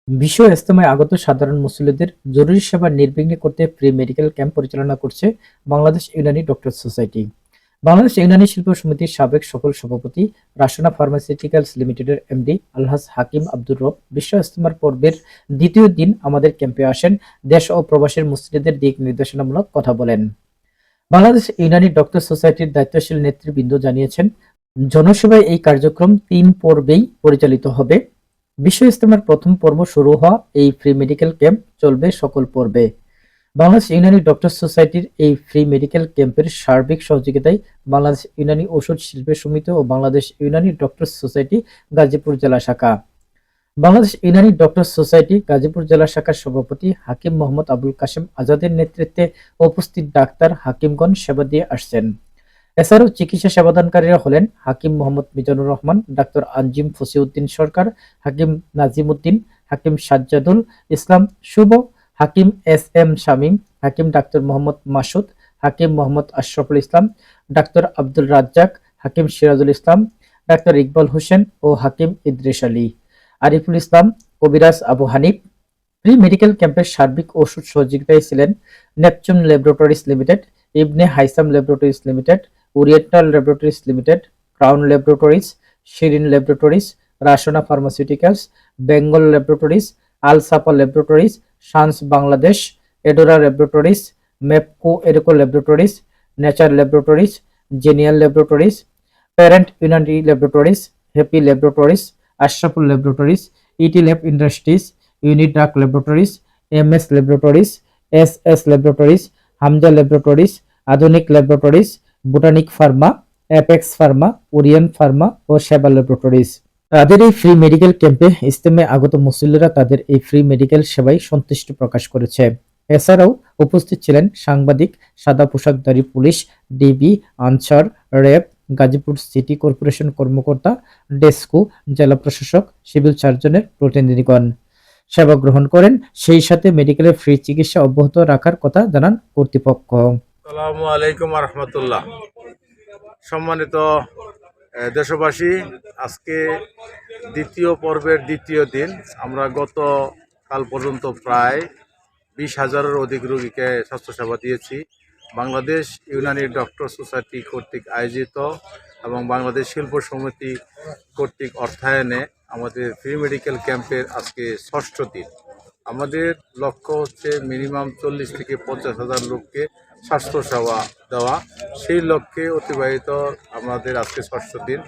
বিশ্ব ইজতেমায় আগত সাধারণ মুসল্লিদের জরুরি সেবা নির্বিঘ্নে করতে ফ্রি মেডিকেল ক্যাম্প পরিচালনা করছে বাংলাদেশ ইউনানি ডক্টর সোসাইটি। বাংলাদেশ ইউনানি শিল্প সমিতির সাবেক সফল সভাপতি রাসনা ফার্মাসিউটিক্যালস লিমিটেডের এমডি আলহাজ হাকিম আব্দুর রব বিশ্ব ইজতেমার পর্বের দ্বিতীয় দিন আমাদের ক্যাম্পে আসেন। দেশ ও প্রবাসের মুসল্লিদের দিক নির্দেশনামূলক কথা বলেন। বাংলাদেশ ইউনানি ডক্টর সোসাইটির দায়িত্বশীল নেতৃবৃন্দ জানিয়েছেন, জনসেবায় এই কার্যক্রম ৩ পর্বেই পরিচালিত হবে। বিশ্ব ইজতেমার প্রথম পর্ব শুরু হওয়া এই ফ্রি মেডিকেল ক্যাম্প চলবে সকল পর্বে। বাংলাদেশ ইউনানি ডক্টর সোসাইটির এই ফ্রি মেডিকেল ক্যাম্পের সার্বিক সহযোগিতায় বাংলাদেশ ইউনানি ওষুধ শিল্পের সমিতি ও বাংলাদেশ ইউনানি ডক্টর সোসাইটি গাজীপুর জেলা শাখা। বাংলাদেশ ইউনানি ডক্টর সোসাইটি গাজীপুর জেলা শাখার সভাপতি হাকিম মোহাম্মদ আবুল কাশেম আজাদের নেতৃত্বে উপস্থিত ডাক্তার হাকিমগণ সেবা দিয়ে আসছেন। এছাড়াও চিকিৎসা সেবাদানকারীরা হলেন হাকিম মোহাম্মদ মিজানুর রহমান, ডাক্তার আঞ্জিম ফসিউদ্দিন সরকার, হাকিম নাজিম উদ্দিন, হাকিম সাজ্জাদুল ইসলাম শুভ, হাকিম এস এম শামীম, হাকিম ডাক্তার মোহাম্মদ মাসুদ, হাকিম মোহাম্মদ আশরাফুল ইসলাম, ডাক্তার আব্দুল রাজ্জাক, হাকিম সিরাজুল ইসলাম, ডাক্তার ইকবাল হোসেন ও হাকিম ইদ্রিস আলী, আরিফুল ইসলাম, কবিরাজ আবু হানিফ। প্রি মেডিকেল ক্যাম্পের সার্বিক ওষুধ সহযোগিতায় ছিলেন Neptune laboratories limited, Ibne Haisam laboratories limited, oriental laboratories limited, crown laboratories, Shirin laboratories, Rasna pharmaceuticals, Bengal laboratories, Al Safa laboratories, শান্স Bangladesh, Adora laboratories, Mepco Edoco laboratories, nature laboratories, Genial laboratories, parent Unani laboratories, happy laboratories, Ashraful laboratories, ET lab industries, ইউনিড্রাক laboratories, MS laboratories, SS laboratories, Hamza laboratories, Adhunik laboratories, botanic pharma, apex pharma, orion pharma ও Seba laboratories. তাদের এই free medical ক্যাম্পে ইজতেমে আগত মুসল্লিরা তাদের এই free medical সেবায় সন্তুষ্টি প্রকাশ করেছে। এছাড়াও উপস্থিত ছিলেন সাংবাদিক, সাদা পোশাকধারী পুলিশ, DB, Ansar, RAB, Gazipur city corporation কর্মকর্তা, ডেস্কো, জেলা প্রশাসক, সিভিল সার্জনের প্রতিনিধিগণ সেবা গ্রহণ করেন। সেই সাথে মেডিকেলের ফ্রি চিকিৎসা অব্যাহত রাখার কথা জানান কর্তৃপক্ষ। আসসালামু আলাইকুম রহমতুল্লাহ। সম্মানিত দেশবাসী, আজকে দ্বিতীয় পর্বের দ্বিতীয় দিন। আমরা গতকাল পর্যন্ত প্রায় 20,000-এর অধিক রোগীকে স্বাস্থ্যসেবা দিয়েছি। বাংলাদেশ ইউনানি ডক্টর সোসাইটি কর্তৃক আয়োজিত এবং বাংলাদেশ শিল্প সমিতি কর্তৃক অর্থায়নে আমাদের ফ্রি মেডিকেল ক্যাম্পের আজকে 6ষ্ঠ দিন। আমাদের লক্ষ্য হচ্ছে মিনিমাম 40 থেকে 50,000 লোককে স্বাস্থ্যসেবা দেওয়া। সেই লক্ষ্যে অতিবাহিত আমাদের আজকে 6ষ্ঠ দিন।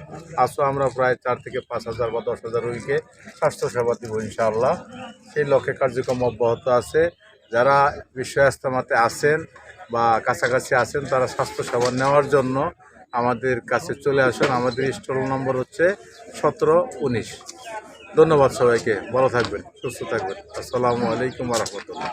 আজও আমরা প্রায় 4 থেকে 5,000 বা 10,000 রোগীকে স্বাস্থ্যসেবা দেব ইনশাআল্লাহ। সেই লক্ষ্যে কার্যক্রম অব্যাহত আছে। যারা বিশ্ব ইজতেমাতে আছেন বা কাছাকাছি আছেন, তারা স্বাস্থ্যসেবা নেওয়ার জন্য আমাদের কাছে চলে আসুন। আমাদের স্টল নম্বর হচ্ছে 17-19। ধন্যবাদ সবাইকে। ভালো থাকবেন, সুস্থ থাকবেন। আসসালামু আলাইকুম রহমতুল্লাহ।